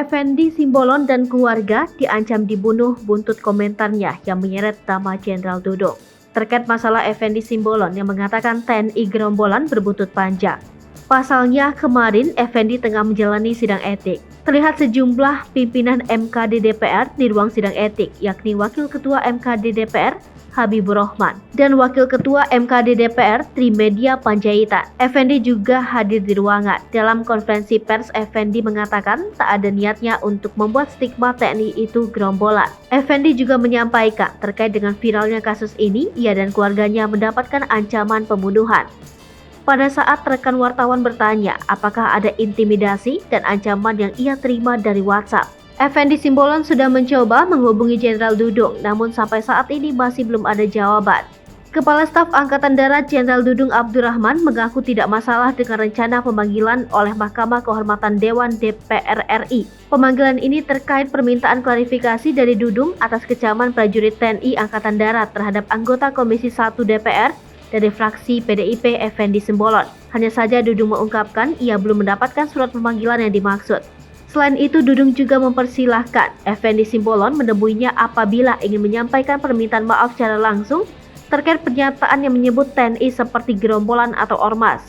Effendi Simbolon dan keluarga diancam dibunuh buntut komentarnya yang menyeret nama Jenderal Dudung. Terkait masalah Effendi Simbolon yang mengatakan TNI gerombolan berbuntut panjang. Pasalnya kemarin Effendi tengah menjalani sidang etik. Terlihat sejumlah pimpinan MKD DPR di ruang sidang etik, yakni Wakil Ketua MKD DPR Habibur Rahman dan Wakil Ketua MKD DPR Trimedia Panjaitan. Effendi juga hadir di ruangan. Dalam konferensi pers, Effendi mengatakan tak ada niatnya untuk membuat stigma TNI itu gerombolan. Effendi juga menyampaikan terkait dengan viralnya kasus ini, ia dan keluarganya mendapatkan ancaman pembunuhan. Pada saat rekan wartawan bertanya apakah ada intimidasi dan ancaman yang ia terima dari WhatsApp, Effendi Simbolon sudah mencoba menghubungi Jenderal Dudung, namun sampai saat ini masih belum ada jawaban. Kepala Staf Angkatan Darat Jenderal Dudung Abdurrahman mengaku tidak masalah dengan rencana pemanggilan oleh Mahkamah Kehormatan Dewan DPR RI. Pemanggilan ini terkait permintaan klarifikasi dari Dudung atas kecaman prajurit TNI Angkatan Darat terhadap anggota Komisi 1 DPR dari fraksi PDIP Effendi Simbolon. Hanya saja Dudung mengungkapkan ia belum mendapatkan surat pemanggilan yang dimaksud. Selain itu, Dudung juga mempersilahkan Effendi Simbolon menemuinya apabila ingin menyampaikan permintaan maaf secara langsung terkait pernyataan yang menyebut TNI seperti gerombolan atau ormas.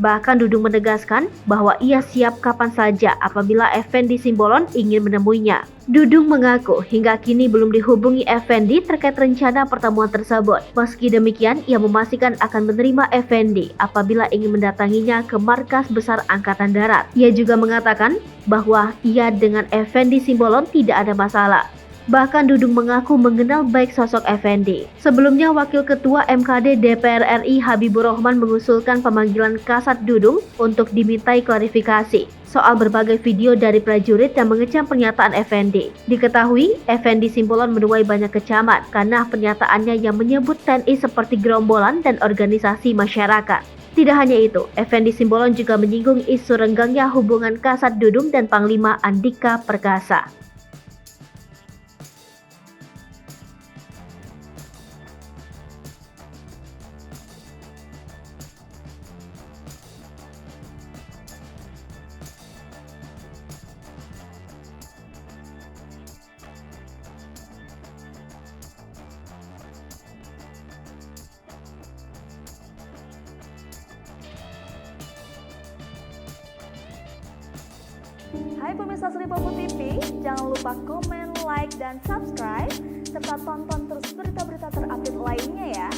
Bahkan Dudung menegaskan bahwa ia siap kapan saja apabila Effendi Simbolon ingin menemuinya. Dudung mengaku hingga kini belum dihubungi Effendi terkait rencana pertemuan tersebut. Meski demikian, ia memastikan akan menerima Effendi apabila ingin mendatanginya ke markas besar Angkatan Darat. Ia juga mengatakan bahwa ia dengan Effendi Simbolon tidak ada masalah. Bahkan Dudung mengaku mengenal baik sosok Effendi. Sebelumnya, Wakil Ketua MKD DPR RI Habibur Rahman mengusulkan pemanggilan Kasat Dudung untuk dimintai klarifikasi soal berbagai video dari prajurit yang mengecam pernyataan Effendi. Diketahui, Effendi Simbolon menuai banyak kecaman karena pernyataannya yang menyebut TNI seperti gerombolan dan organisasi masyarakat. Tidak hanya itu, Effendi Simbolon juga menyinggung isu renggangnya hubungan Kasat Dudung dan Panglima Andika Perkasa. Hai pemirsa Sri Popo TV, jangan lupa komen, like, dan subscribe, serta tonton terus berita-berita terupdate lainnya ya.